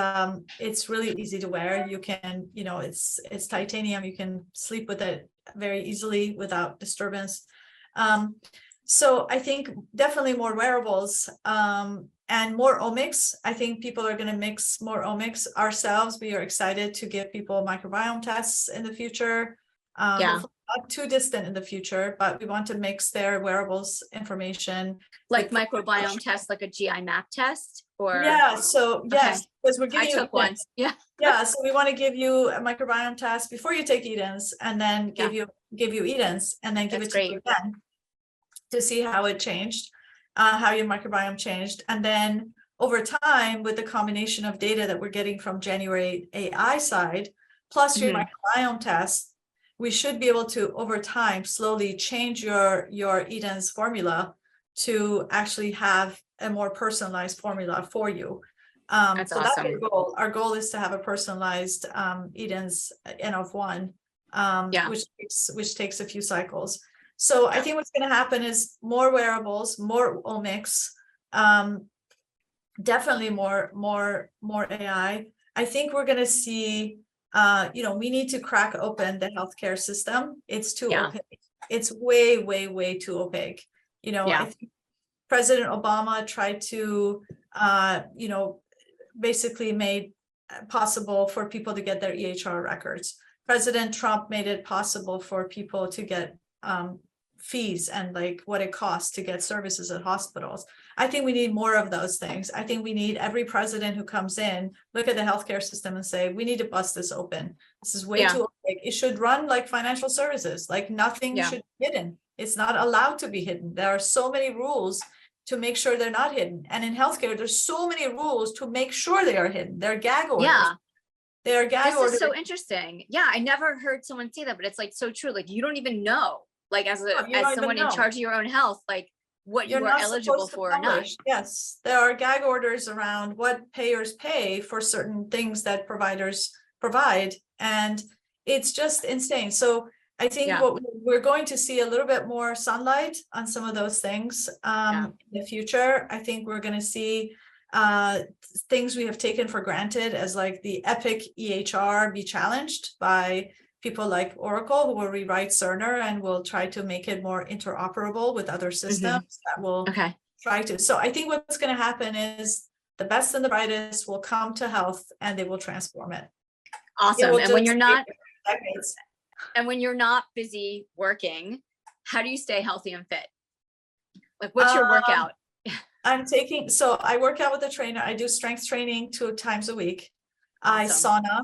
really easy to wear. You can, it's titanium. You can sleep with it very easily without disturbance. So I think definitely more wearables, and more omics. I think people are going to mix more omics ourselves. We are excited to give people microbiome tests in the future. Hopefully not too distant in the future, but we want to mix their wearables information. Like microbiome test, like a GI map test, or so yes, because we're giving I took one. Yeah. So we want to give you a microbiome test before you take Edens, and then give you Edens, and then give it to you again to see how it changed, how your microbiome changed. And then over time, with the combination of data that we're getting from Januari AI side, plus your microbiome test, we should be able to, over time, slowly change your Edens formula to actually have a more personalized formula for you. That's so awesome. That's our goal. Our goal is to have a personalized Edens N of 1, which takes a few cycles. So I think what's going to happen is more wearables, more omics, definitely more AI. I think we're going to see, we need to crack open the healthcare system. It's too opaque. It's way, way, way too opaque. I think President Obama tried to, basically made possible for people to get their EHR records. President Trump made it possible for people to get fees and like what it costs to get services at hospitals. I think we need more of those things. I think we need every president who comes in, look at the healthcare system and say, we need to bust this open. This is way too opaque. It should run like financial services, like nothing should be hidden. It's not allowed to be hidden. There are so many rules to make sure they're not hidden. And in healthcare, there's so many rules to make sure they are hidden. They're gag orders. Yeah. They're gag orders. This is so interesting. Yeah, I never heard someone say that, but it's like so true. Like you don't even know, like as someone in charge of your own health, like what you are eligible for or not. Yes, there are gag orders around what payers pay for certain things that providers provide. And it's just insane. So I think what we're going to see a little bit more sunlight on some of those things in the future. I think we're going to see things we have taken for granted as like the Epic EHR be challenged by people like Oracle, who will rewrite Cerner and will try to make it more interoperable with other systems that will try to. So I think what's going to happen is the best and the brightest will come to health and they will transform it. Awesome. And when you're not busy working, how do you stay healthy and fit? Like what's your workout? I work out with a trainer. I do strength training 2 times a week. Awesome. I sauna,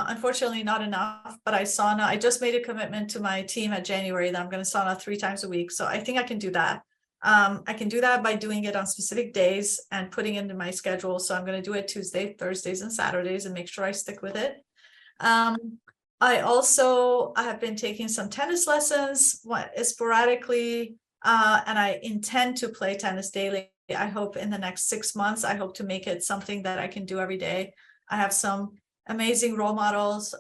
unfortunately not enough, but I sauna. I just made a commitment to my team at Januari that I'm going to sauna 3 times a week. So I think I can do that. I can do that by doing it on specific days and putting it into my schedule. So I'm going to do it Tuesday, Thursdays, and Saturdays and make sure I stick with it. I have been taking some tennis lessons sporadically, and I intend to play tennis daily. I hope in the next 6 months, I hope to make it something that I can do every day. I have some amazing role models,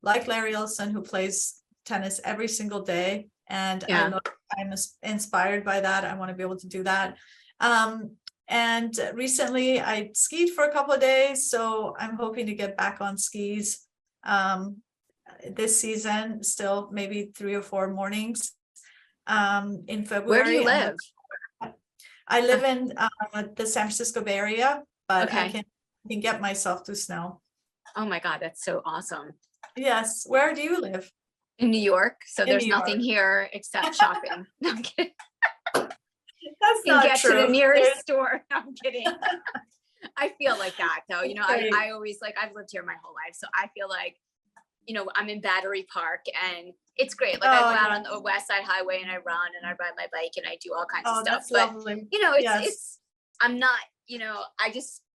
like Larry Ellison, who plays tennis every single day. And I'm inspired by that. I want to be able to do that. And recently I skied for a couple of days. So I'm hoping to get back on skis this season, still maybe 3 or 4 mornings in February. Where do you live? I live in the San Francisco Bay Area, but I can get myself to snow. Oh my God, that's so awesome. Yes. Where do you live? In New York. So there's nothing here except shopping. No, I'm kidding. That's not get true. To the nearest store. No, I'm kidding. I feel like that though. You know, I always I've lived here my whole life. So I feel like, you know, I'm in Battery Park and it's great. Like I go out on the West Side Highway and I run and I ride my bike and I do all kinds of stuff. That's lovely. You know, it's I'm not, you know,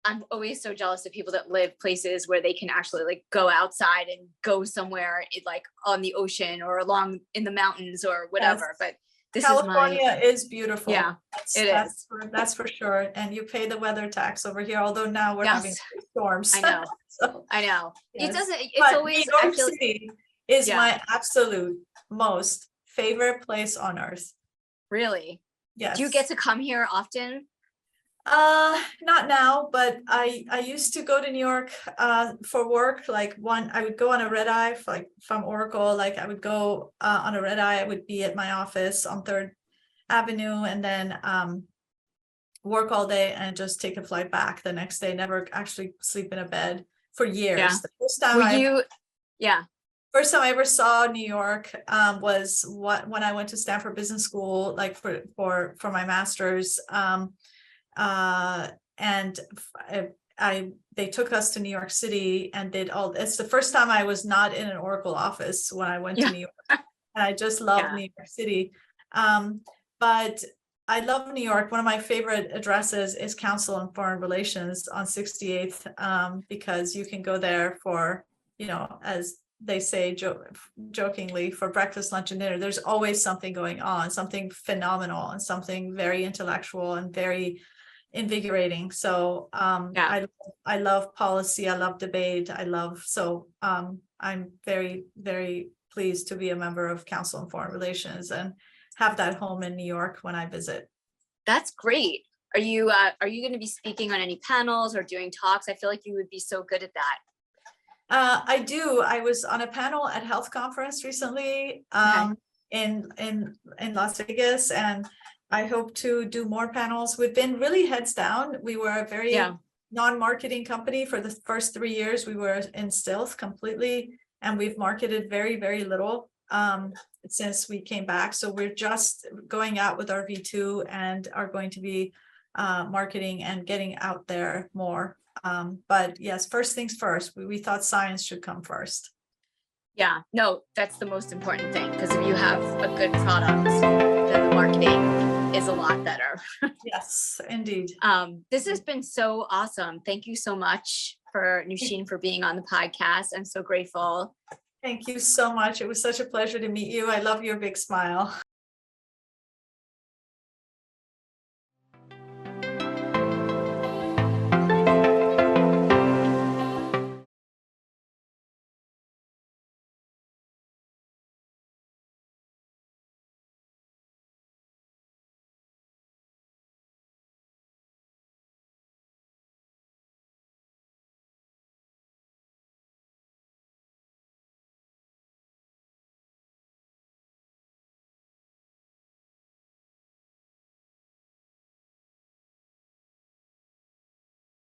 I'm always so jealous of people that live places where they can actually like go outside and go somewhere like on the ocean or along in the mountains or whatever. But California is beautiful. Yeah, that's for sure. And you pay the weather tax over here, although now we're having storms. I know. So, I know. Yes. It's but always New York City is Yeah. my absolute most favorite place on earth. Really? Yes. Do you get to come here often? Not now, but I used to go to New York for work. Like I would go on a red eye, like from Oracle. Like I would go on a red eye. I would be at my office on 3rd Avenue, and then work all day and just take a flight back the next day. Never actually sleep in a bed for years. Yeah. The first time First time I ever saw New York was when I went to Stanford Business School, like for my master's. And they took us to New York City and did all. It's the first time I was not in an Oracle office when I went to New York, and I just love New York City. But I love New York. One of my favorite addresses is Council on Foreign Relations on 68th, because you can go there for, as they say jokingly, for breakfast, lunch, and dinner. There's always something going on, something phenomenal and something very intellectual and very invigorating. So I love policy. I love debate. I'm very, very pleased to be a member of Council on Foreign Relations and have that home in New York when I visit. That's great. Are you going to be speaking on any panels or doing talks? I feel like you would be so good at that. I do. I was on a panel at Health Conference recently in Las Vegas, and I hope to do more panels. We've been really heads down. We were a very non-marketing company for the first 3 years. We were in stealth completely, and we've marketed very, very little since we came back. So we're just going out with our V2 and are going to be marketing and getting out there more. But yes, first things first, we thought science should come first. Yeah, no, that's the most important thing, because if you have a good product, then the marketing is a lot better. Yes, indeed. This has been so awesome. Thank you so much for Noosheen for being on the podcast. I'm so grateful. Thank you so much. It was such a pleasure to meet you. I love your big smile.